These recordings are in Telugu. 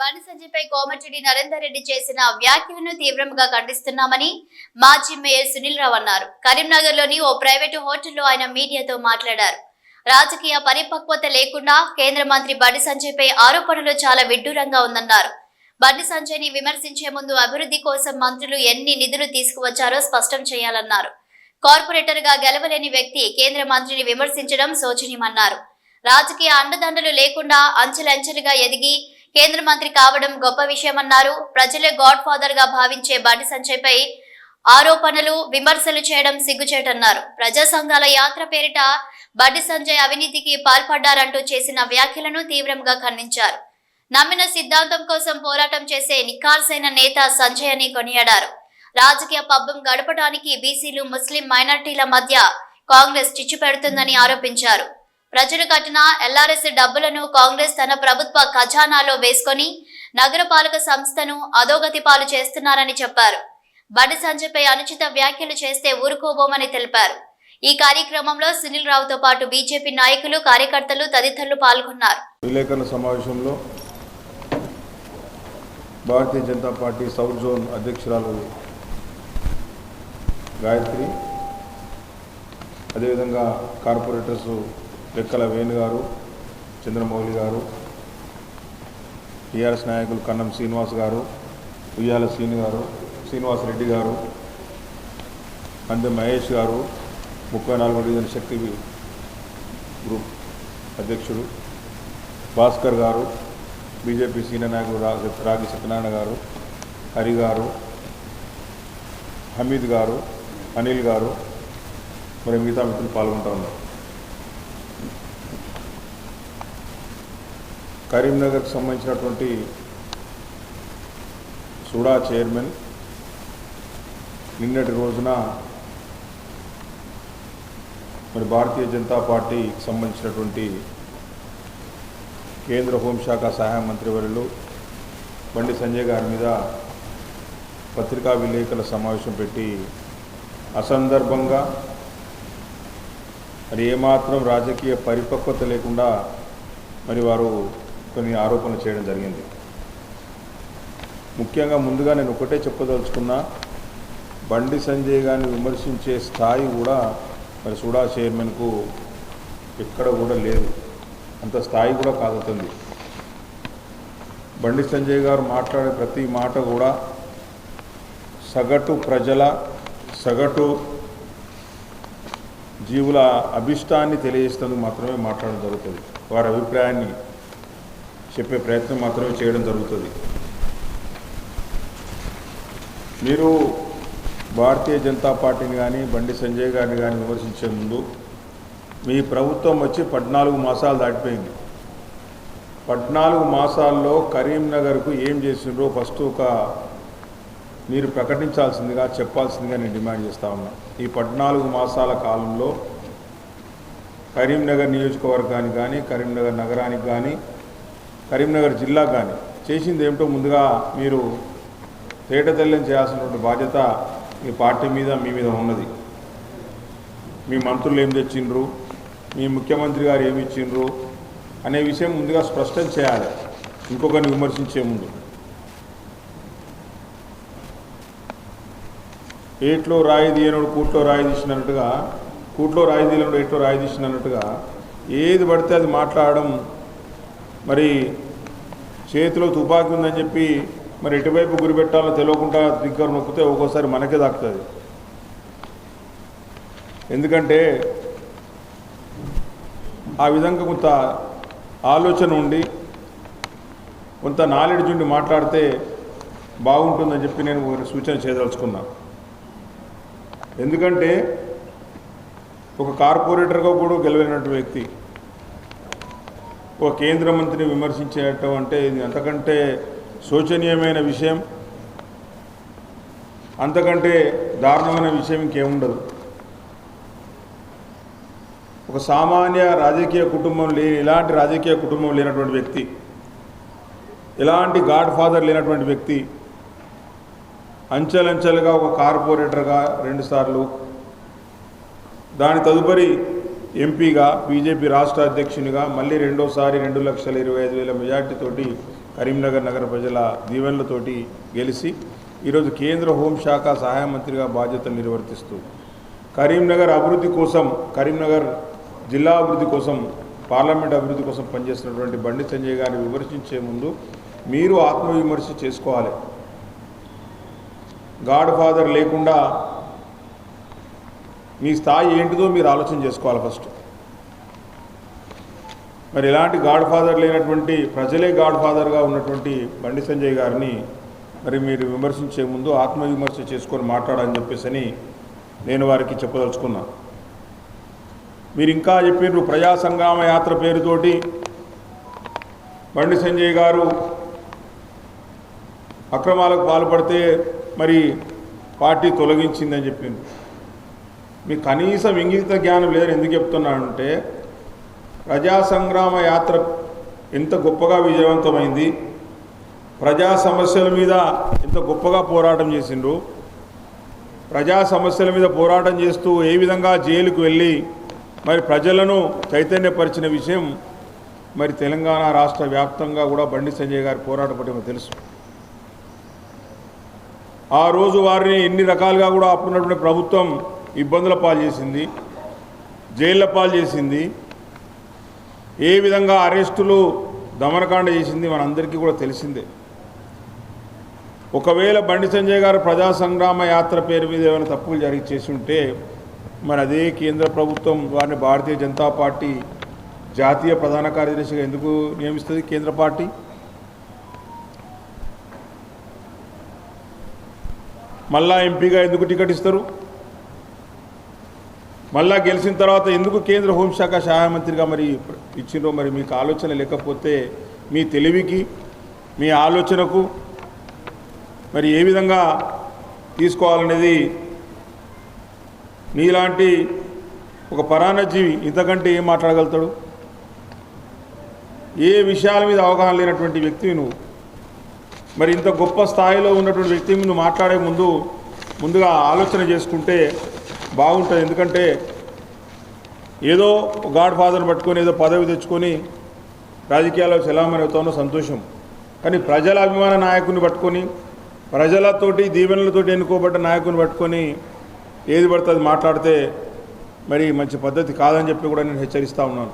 బండి సంజయ్పై కోమటిరెడ్డి నరేందర్ రెడ్డి చేసిన వ్యాఖ్యలను తీవ్రంగా ఖండిస్తున్నామని మాజీ మేయర్ సునీల్ రావు అన్నారు. కరీంనగర్లోని ఓ ప్రైవేటు హోటల్లో ఆయన మీడియాతో మాట్లాడారు. రాజకీయ పరిపక్వత లేకుండా కేంద్ర మంత్రి బండి సంజయ్పై ఆరోపణలు చాలా విడ్డూరంగా ఉందన్నారు. బండి సంజయ్ని విమర్శించే ముందు అభివృద్ధి కోసం మంత్రులు ఎన్ని నిధులు తీసుకువచ్చారో స్పష్టం చేయాలన్నారు. కార్పొరేటర్గా గెలవలేని వ్యక్తి కేంద్ర మంత్రిని విమర్శించడం శోచనీయమన్నారు. రాజకీయ అండదండలు లేకుండా అంచెలంచెలుగా ఎదిగి కేంద్ర మంత్రి కావడం గొప్ప విషయమన్నారు. ప్రజలే గాడ్ ఫాదర్ గా భావించే బండి సంజయ్పై ఆరోపణలు విమర్శలు చేయడం సిగ్గుచేటన్నారు. ప్రజా సంఘాల యాత్ర పేరిట బండి సంజయ్ అవినీతికి పాల్పడ్డారంటూ చేసిన వ్యాఖ్యలను తీవ్రంగా ఖండించారు. నమ్మిన సిద్ధాంతం కోసం పోరాటం చేసే నిఖార్సైన నేత సంజయ్ అని కొనియాడారు. రాజకీయ పబ్బం గడపడానికి బీసీలు, ముస్లిం మైనార్టీల మధ్య కాంగ్రెస్ చిచ్చు పెడుతుందని ఆరోపించారు. ప్రజలు కట్టిన ఎల్ఆర్ఎస్ డబ్బులను కాంగ్రెస్ తన ప్రభుత్వ ఖజానాలో వేసుకొని నగరపాలక సంస్థను అధోగతి పాలు చేస్తున్నారని చెప్పారు. బండి సంజయ్పై అనుచిత వ్యాఖ్యలు చేస్తే ఊరుకోబోమని తెలిపారు. ఈ కార్యక్రమంలో సునీల్ రావుతో పాటు బీజేపీ నాయకులు, కార్యకర్తలు తదితరులు పాల్గొన్నారు. విలేకరుల సమావేశంలో Bharatiya Janata party south zone అధ్యక్షురాలు గాయత్రి, అదేవిధంగా కార్పొరేటర్స్ లెక్కల వేణు గారు, చంద్రమౌళి గారు, టీఆర్ఎస్ నాయకులు కన్నం శ్రీనివాస్ గారు, ఉయ్యాల శ్రీనివాసరెడ్డి గారు, అంతే మహేష్ గారు, 34వ డివిజన్ శక్తి గ్రూప్ అధ్యక్షుడు భాస్కర్ గారు, బీజేపీ సీనియర్ నాయకులు రాగి సత్యనారాయణ గారు, హరి గారు, హమీద్ గారు, అనిల్ గారు, మరి మిగతా మిత్రులు పాల్గొంటూ ఉన్నారు. కరీంనగర్కి సంబంధించినటువంటి సుడా చైర్మన్ నిన్నటి రోజున మరి భారతీయ జనతా పార్టీకి సంబంధించినటువంటి కేంద్ర హోంశాఖ సహాయ మంత్రివర్యులు బండి సంజయ్ గారి మీద పత్రికా విలేకరుల సమావేశం పెట్టి అసందర్భంగా మరి ఏమాత్రం రాజకీయ పరిపక్వత లేకుండా మరి వారు కొన్ని ఆరోపణలు చేయడం జరిగింది. ముఖ్యంగా ముందుగా నేను ఒకటే చెప్పదలుచుకున్నా, బండి సంజయ్ గారిని విమర్శించే స్థాయి కూడా మరి సుడా చైర్మన్కు ఎక్కడ కూడా లేదు, అంత స్థాయి కూడా కాదుతుంది. బండి సంజయ్ గారు మాట్లాడే ప్రతి మాట కూడా సగటు ప్రజల, సగటు జీవుల అభిష్టాన్ని తెలియజేసేందుకు మాత్రమే మాట్లాడడం జరుగుతుంది. వారి అభిప్రాయాన్ని చెప్పే ప్రయత్నం మాత్రమే చేయడం జరుగుతుంది. మీరు భారతీయ జనతా పార్టీని కానీ బండి సంజయ్ గారిని కానీ విమర్శించే ముందు మీ ప్రభుత్వం వచ్చి 14 మాసాలు దాటిపోయింది. 14 మాసాల్లో కరీంనగర్కు ఏం చేసిండ్రో ఫస్ట్ మీరు ప్రకటించాల్సిందిగా, చెప్పాల్సిందిగా నేను డిమాండ్ చేస్తా ఉన్నా. ఈ 14 మాసాల కాలంలో కరీంనగర్ నియోజకవర్గానికి కానీ, కరీంనగర్ నగరానికి కానీ, కరీంనగర్ జిల్లాకు కానీ చేసింది ఏమిటో ముందుగా మీరు తేటతెల్లం చేయాల్సినటువంటి బాధ్యత మీ పార్టీ మీద, మీ మీద ఉన్నది. మీ మంత్రులు ఏం తెచ్చిండ్రు, మీ ముఖ్యమంత్రి గారు ఏమి ఇచ్చిండ్రు అనే విషయం ముందుగా స్పష్టం చేయాలి ఇంకొకరిని విమర్శించే ముందు. ఏట్లో రాయి తీయనుడు కూట్లో రాయి తీసినట్టుగా, కూట్లో రాయి తీయనుడు ఏట్లో రాయి తీసినట్టుగా ఏది పడితే అది మాట్లాడడం, మరి చేతిలో తుపాకీ ఉందని చెప్పి మరి ఎటువైపు గురిపెట్టాలో తెలియకుండా దగ్గర నొక్కితే ఒక్కోసారి మనకే దాక్కుతుంది. ఎందుకంటే ఆ విధంగా కొంత ఆలోచన ఉండి కొంత నాలెడ్జ్ ఉండి మాట్లాడితే బాగుంటుందని చెప్పి నేను సూచన చేయదలుచుకున్నా. ఎందుకంటే ఒక కార్పొరేటర్గా కూడా గెలవలేనటువంటి వ్యక్తి ఒక కేంద్ర మంత్రిని విమర్శించేయటం అంటే ఇది అంతకంటే శోచనీయమైన విషయం, అంతకంటే దారుణమైన విషయం ఇంకేముండదు. ఒక సామాన్య రాజకీయ కుటుంబం ఇలాంటి రాజకీయ కుటుంబం లేనటువంటి వ్యక్తి, ఎలాంటి గాడ్ ఫాదర్ లేనటువంటి వ్యక్తి, అంచెలంచెలుగా ఒక కార్పొరేటర్గా 2 సార్లు, దాని తదుపరి ఎంపీగా, బీజేపీ రాష్ట్ర అధ్యక్షునిగా, మళ్ళీ రెండోసారి 2,25,000 మెజార్టీతోటి కరీంనగర్ నగర ప్రజల దీవెనలతోటి గెలిచి ఈరోజు కేంద్ర హోంశాఖ సహాయ మంత్రిగా బాధ్యతలు నిర్వర్తిస్తూ కరీంనగర్ అభివృద్ధి కోసం, కరీంనగర్ జిల్లా అభివృద్ధి కోసం, పార్లమెంట్ అభివృద్ధి కోసం పనిచేస్తున్నటువంటి బండి సంజయ్ గారిని విమర్శించే ముందు మీరు ఆత్మవిమర్శ చేసుకోవాలి. గాడ్ ఫాదర్ లేకుండా మీ స్థాయి ఏంటిదో మీరు ఆలోచన చేసుకోవాలి ఫస్ట్. మరి ఎలాంటి గాడ్ ఫాదర్ లేనటువంటి, ప్రజలే గాడ్ ఫాదర్గా ఉన్నటువంటి బండి సంజయ్ గారిని మరి మీరు విమర్శించే ముందు ఆత్మవిమర్శ చేసుకొని మాట్లాడని చెప్పేసి నేను వారికి చెప్పదలుచుకున్నా. మీరు ఇంకా చెప్పినారు ప్రజా సంగ్రామ యాత్ర పేరుతోటి బండి సంజయ్ గారు అక్రమాలకు పాల్పడితే మరి పార్టీ తొలగించిందని చెప్పింది. మీకు కనీసం ఇంగిత జ్ఞానం లేదని ఎందుకు చెప్తున్నానంటే, ప్రజా సంగ్రామ యాత్ర ఎంత గొప్పగా విజయవంతమైంది, ప్రజా సమస్యల మీద ఎంత గొప్పగా పోరాటం చేసిండ్రు, ప్రజా సమస్యల మీద పోరాటం చేస్తూ ఏ విధంగా జైలుకు వెళ్ళి మరి ప్రజలను చైతన్యపరిచిన విషయం మరి తెలంగాణ రాష్ట్ర వ్యాప్తంగా కూడా బండి సంజయ్ గారి పోరాట పటిమ తెలుసు. ఆ రోజు వారిని ఎన్ని రకాలుగా కూడా అప్పుడున్నటువంటి ప్రభుత్వం ఇబ్బందుల పాలు చేసింది, జైళ్ల పాలు చేసింది, ఏ విధంగా అరెస్టులు దమనకాండ చేసింది మనందరికీ కూడా తెలిసిందే. ఒకవేళ బండి సంజయ్ గారు ప్రజా సంగ్రామ యాత్ర పేరు మీద ఏమైనా తప్పులు చేసి ఉంటే మరి అదే కేంద్ర ప్రభుత్వం వారిని భారతీయ జనతా పార్టీ జాతీయ ప్రధాన కార్యదర్శిగా ఎందుకు నియమిస్తుంది? కేంద్ర పార్టీ మళ్ళా ఎంపీగా ఎందుకు టికెట్ ఇస్తారు? మళ్ళా గెలిచిన తర్వాత ఎందుకు కేంద్ర హోంశాఖ సహాయ మంత్రిగా మరి ఇచ్చిండ్రో మరి మీకు ఆలోచన లేకపోతే మీ తెలివికి, మీ ఆలోచనకు మరి ఏ విధంగా తీసుకోవాలనేది నీలాంటి ఒక పరాన్నజీవి ఇంతకంటే ఏం మాట్లాడగలుగుతాడు? ఏ విషయాల మీద అవగాహన లేనటువంటి వ్యక్తివి నువ్వు. మరి ఇంత గొప్ప స్థాయిలో ఉన్నటువంటి వ్యక్తి ముందు మాట్లాడే ముందుగా ఆలోచన చేసుకుంటే బాగుంటుంది. ఎందుకంటే ఏదో గాడ్ ఫాదర్ పట్టుకొని ఏదో పదవి తెచ్చుకొని రాజకీయాల్లో చలామణి అవుతానో సంతోషం, కానీ ప్రజల అభిమాన నాయకుని పట్టుకొని, ప్రజలతోటి దీవెనలతోటి ఎన్నుకోబడ్డ నాయకుని పట్టుకొని ఏది పడితే అది మాట్లాడితే మరి మంచి పద్ధతి కాదని చెప్పి కూడా నేను హెచ్చరిస్తూ ఉన్నాను.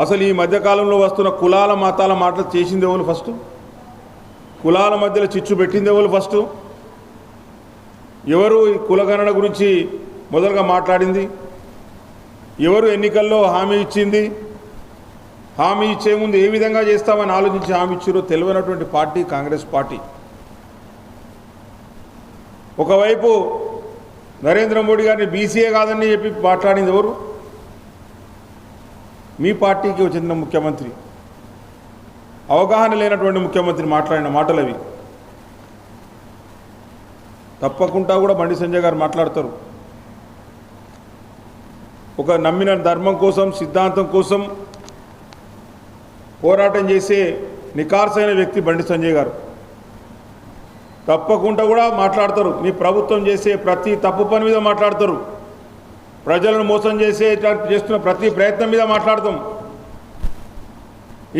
అసలు ఈ మధ్యకాలంలో వస్తున్న కులాల మతాల మాటలు చేసింది ఎవరు ఫస్ట్? కులాల మధ్యలో చిచ్చు పెట్టింది ఎవరు ఫస్ట్? ఎవరు ఈ కులగణన గురించి మొదలుగా మాట్లాడింది? ఎవరు ఎన్నికల్లో హామీ ఇచ్చింది? హామీ ఇచ్చే ముందు ఏ విధంగా చేస్తామని ఆలోచించి హామీ ఇచ్చారో తెలియనటువంటి పార్టీ కాంగ్రెస్ పార్టీ. ఒకవైపు నరేంద్ర మోడీ గారిని బీసీఏ కాదని చెప్పి మాట్లాడింది ఎవరు? మీ పార్టీకి చెందిన ముఖ్యమంత్రి, అవగాహన లేనటువంటి ముఖ్యమంత్రి మాట్లాడిన మాటలు అవి. తప్పకుండా కూడా బండి సంజయ్ గారు మాట్లాడతారు. ఒక నమ్మిన ధర్మం కోసం, సిద్ధాంతం కోసం పోరాటం చేసే నికార్సైన వ్యక్తి బండి సంజయ్ గారు. తప్పకుండా కూడా మాట్లాడతారు. మీ ప్రభుత్వం చేసే ప్రతి తప్పు పని మీద మాట్లాడతారు. ప్రజలను మోసం చేస్తున్న ప్రతి ప్రయత్నం మీద మాట్లాడతాం.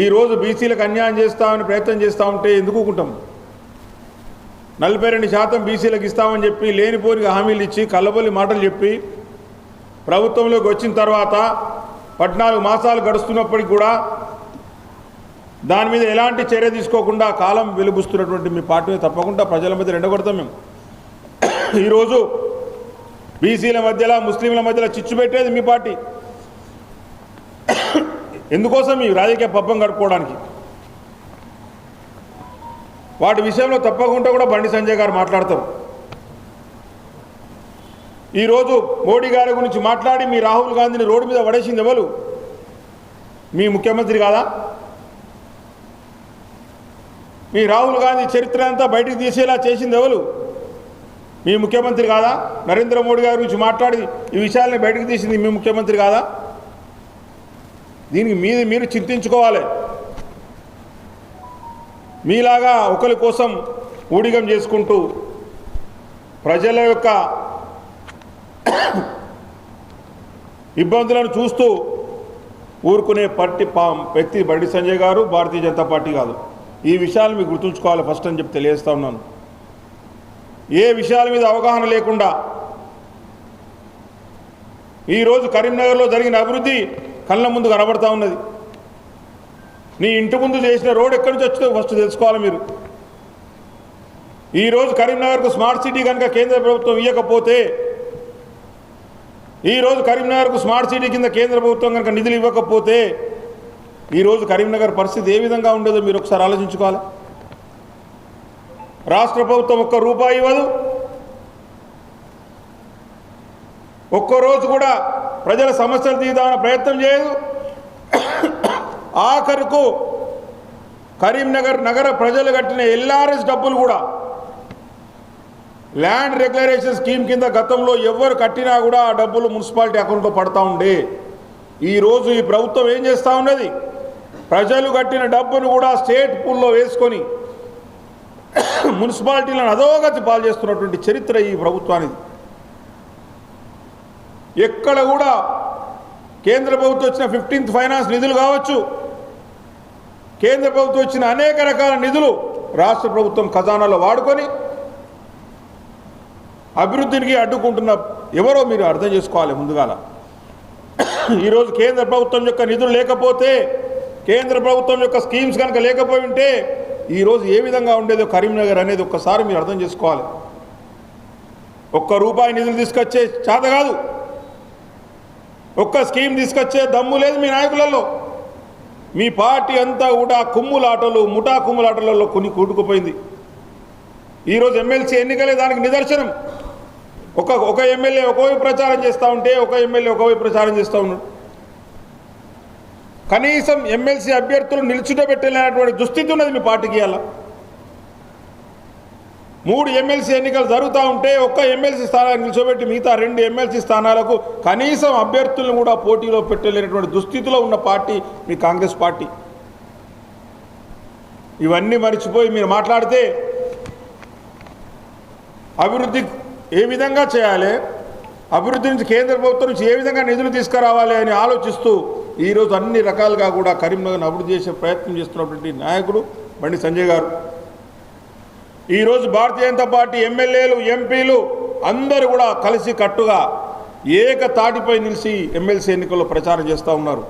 ఈరోజు బీసీలకు అన్యాయం చేస్తామని ప్రయత్నం చేస్తూ ఉంటే ఎందుకు ఊరుకుంటాం? 42% బీసీలకు ఇస్తామని చెప్పి లేనిపోని హామీలు ఇచ్చి కల్లబొల్లి మాటలు చెప్పి ప్రభుత్వంలోకి వచ్చిన తర్వాత 14 మాసాలు గడుస్తున్నప్పటికీ కూడా దాని మీద ఎలాంటి చర్య తీసుకోకుండా కాలం వెలుగుస్తున్నటువంటి మీ పార్టీని తప్పకుండా ప్రజల మధ్య ఎండగొడతాం మేము. ఈరోజు బీసీల మధ్యలో, ముస్లింల మధ్యలో చిచ్చు పెట్టేది మీ పార్టీ. ఎందుకోసం? ఈ రాజకీయ పబ్బం గడుపుకోవడానికి. వాటి విషయంలో తప్పకుండా కూడా బండి సంజయ్ గారు మాట్లాడతారు. ఈరోజు మోడీ గారి గురించి మాట్లాడి మీ రాహుల్ గాంధీని రోడ్డు మీద పడేసింది ఎవరు? మీ ముఖ్యమంత్రి కాదా? మీ రాహుల్ గాంధీ చరిత్ర అంతా బయటకు తీసేలా చేసింది ఎవరు? మీ ముఖ్యమంత్రి కాదా? నరేంద్ర మోడీ గారి గురించి మాట్లాడి ఈ విషయాలని బయటకు తీసింది మీ ముఖ్యమంత్రి కాదా? దీనికి మీరు చింతించుకోవాలి. మీలాగా ఒకరి కోసం ఊడిగం చేసుకుంటూ ప్రజల యొక్క ఇబ్బందులను చూస్తూ ఊరుకునే వ్యక్తి బండి సంజయ్ గారు, భారతీయ జనతా పార్టీ కాదు. ఈ విషయాలు మీకు గుర్తుంచుకోవాలి ఫస్ట్ అని చెప్పి తెలియజేస్తా ఉన్నాను. ఏ విషయాల మీద అవగాహన లేకుండా ఈరోజు కరీంనగర్లో జరిగిన అభివృద్ధి కళ్ళ ముందు కనబడతా ఉన్నది. నీ ఇంటి ముందు చేసిన రోడ్ ఎక్కడి నుంచి వచ్చిందో ఫస్ట్ తెలుసుకోవాలి మీరు. ఈరోజు కరీంనగర్కు స్మార్ట్ సిటీ కనుక కేంద్ర ప్రభుత్వం ఇవ్వకపోతే, ఈరోజు కరీంనగర్కు స్మార్ట్ సిటీ కింద కేంద్ర ప్రభుత్వం కనుక నిధులు ఇవ్వకపోతే ఈరోజు కరీంనగర్ పరిస్థితి ఏ విధంగా ఉండేదో మీరు ఒకసారి ఆలోచించుకోవాలి. రాష్ట్ర ప్రభుత్వం ఒక్క రూపాయి ఇవ్వదు, ఒక్కరోజు కూడా ప్రజల సమస్యలు తీద్దామన్న ప్రయత్నం చేయదు. ఆఖరుకు కరీంనగర్ నగర ప్రజలు కట్టిన ఎల్ఆర్ఎస్ డబ్బులు కూడా ల్యాండ్ రెగ్యులరేషన్ స్కీమ్ కింద గతంలో ఎవరు కట్టినా కూడా ఆ డబ్బులు మున్సిపాలిటీ అకౌంట్లో పడతా ఉండే. ఈరోజు ఈ ప్రభుత్వం ఏం చేస్తూ ఉన్నది, ప్రజలు కట్టిన డబ్బును కూడా స్టేట్ పూల్లో వేసుకొని మున్సిపాలిటీలను అధోగతి పాలు చేస్తున్నటువంటి చరిత్ర ఈ ప్రభుత్వానికి. ఎక్కడ కూడా కేంద్ర ప్రభుత్వం వచ్చిన 15th ఫైనాన్స్ నిధులు కావచ్చు, కేంద్ర ప్రభుత్వం వచ్చిన అనేక రకాల నిధులు రాష్ట్ర ప్రభుత్వం ఖజానాలో వాడుకొని అభివృద్ధికి అడ్డుకుంటున్న ఎవరో మీరు అర్థం చేసుకోవాలి ముందుగాల. ఈరోజు కేంద్ర ప్రభుత్వం యొక్క నిధులు లేకపోతే, కేంద్ర ప్రభుత్వం యొక్క స్కీమ్స్ కనుక లేకపోయి ఉంటే ఈరోజు ఏ విధంగా ఉండేదో కరీంనగర్ అనేది ఒక్కసారి మీరు అర్థం చేసుకోవాలి. ఒక్క రూపాయి నిధులు తీసుకొచ్చే చేత కాదు, ఒక్క స్కీమ్ తీసుకొచ్చే దమ్ము లేదు మీ నాయకులలో. మీ పార్టీ అంతా కూడా కుమ్ములాటలు, ముఠా కుమ్ములాటలలో కూడుకుపోయింది. ఈరోజు ఎమ్మెల్సీ ఎన్నికలే దానికి నిదర్శనం. ఒక ఎమ్మెల్యే ఒకవైపు ప్రచారం చేస్తూ ఉంటే ఒక ఎమ్మెల్యే ఒకవైపు ప్రచారం చేస్తూ ఉన్నాడు. కనీసం ఎమ్మెల్సీ అభ్యర్థులు నిల్చుండబెట్టలేనటువంటి దుస్థితి ఉన్నది మీ పార్టీకి. అలా 3 ఎమ్మెల్సీ ఎన్నికలు జరుగుతూ ఉంటే ఒక్క ఎమ్మెల్సీ స్థానాన్ని నిల్చోబెట్టి మిగతా 2 ఎమ్మెల్సీ స్థానాలకు కనీసం అభ్యర్థులను కూడా పోటీలో పెట్టలేనటువంటి దుస్థితిలో ఉన్న పార్టీ మీ కాంగ్రెస్ పార్టీ. ఇవన్నీ మర్చిపోయి మీరు మాట్లాడితే అభివృద్ధి ఏ విధంగా చేయాలి, అభివృద్ధి నుంచి కేంద్ర ప్రభుత్వం నుంచి ఏ విధంగా నిధులు తీసుకురావాలి అని ఆలోచిస్తూ ఈరోజు అన్ని రకాలుగా కూడా కరీంనగర్ను అభివృద్ధి చేసే ప్రయత్నం చేస్తున్నటువంటి నాయకుడు బండి సంజయ్ గారు. ఈరోజు భారతీయ జనతా పార్టీ ఎమ్మెల్యేలు, ఎంపీలు అందరూ కూడా కలిసి కట్టుగా ఏకతాటిపై నిలిచి ఎమ్మెల్సీ ఎన్నికల్లో ప్రచారం చేస్తూ ఉన్నారు.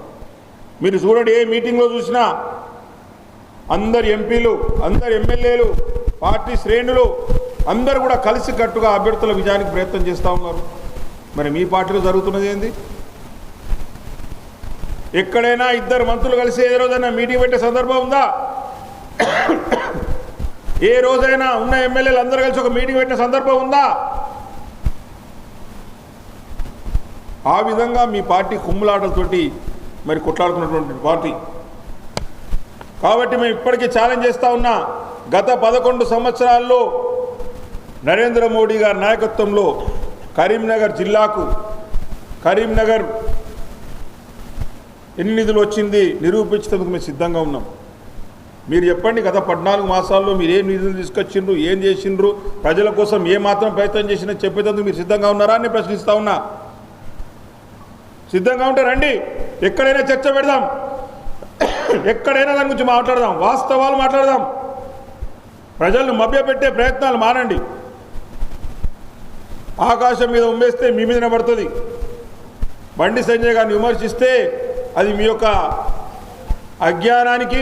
మీరు చూడండి, ఏ మీటింగ్లో చూసినా అందరు ఎంపీలు, అందరు ఎమ్మెల్యేలు, పార్టీ శ్రేణులు అందరూ కూడా కలిసి కట్టుగా అభ్యర్థుల విజయానికి ప్రయత్నం చేస్తూ ఉన్నారు. మరి మీ పార్టీలో జరుగుతున్నది ఏంది? ఎక్కడైనా 2 మంత్రులు కలిసి ఏ రోజైనా మీటింగ్ పెట్టే సందర్భం ఉందా? ఏ రోజైనా ఉన్న ఎమ్మెల్యేలు అందరూ కలిసి ఒక మీటింగ్ పెట్టిన సందర్భం ఉందా? ఆ విధంగా మీ పార్టీ కుమ్ములాటలతోటి మరి కొట్లాడుకున్నటువంటి పార్టీ. కాబట్టి మేము ఇప్పటికీ ఛాలెంజ్ చేస్తూ ఉన్నా, గత 11 సంవత్సరాల్లో నరేంద్ర మోడీ గారి నాయకత్వంలో కరీంనగర్ జిల్లాకు, కరీంనగర్ ఎన్ని నిధులు వచ్చింది నిరూపించేందుకు మేము సిద్ధంగా ఉన్నాం. మీరు చెప్పండి, గత 14 మాసాల్లో మీరు ఏ నిధులు తీసుకొచ్చిండ్రు, ఏం చేసిండ్రు, ప్రజల కోసం ఏ మాత్రం ప్రయత్నం చేసినా చెప్పేందుకు మీరు సిద్ధంగా ఉన్నారా అని ప్రశ్నిస్తూ ఉన్నా. సిద్ధంగా ఉంటే రండి, ఎక్కడైనా చర్చ పెడదాం, ఎక్కడైనా దాని గురించి మాట్లాడదాం, వాస్తవాలు మాట్లాడదాం. ప్రజలను మభ్యపెట్టే ప్రయత్నాలు మానండి. ఆకాశం మీద ఉమ్మేస్తే మీ మీదనే పడుతుంది. బండి సంజయ్ గారిని విమర్శిస్తే అది మీ యొక్క అజ్ఞానానికి,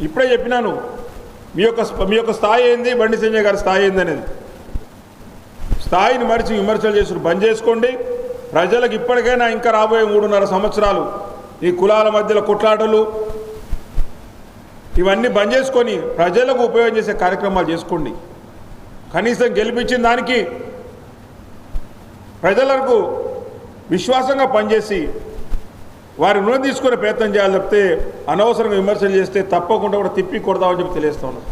ఇప్పుడే చెప్పినాను, మీ యొక్క స్థాయి ఏంది, బండి సంజయ్ గారి స్థాయి ఏంది అనేది. స్థాయిని మరిచి విమర్శలు చేసుకుని బంద్ చేసుకోండి. ప్రజలకు ఇప్పటికైనా ఇంకా రాబోయే 3.5 సంవత్సరాలు ఈ కులాల మధ్యలో కొట్లాటలు ఇవన్నీ బంద్ చేసుకొని ప్రజలకు ఉపయోగం చేసే కార్యక్రమాలు చేసుకోండి. కనీసం గెలిపించిన దానికి ప్రజలకు విశ్వాసంగా పనిచేసి వారి రుణం తీసుకునే ప్రయత్నం చేయాలి తప్పితే అనవసరంగా విమర్శలు చేస్తే తప్పకుండా కూడా తిప్పి కొడదామని చెప్పి తెలియజేస్తా ఉన్నాను.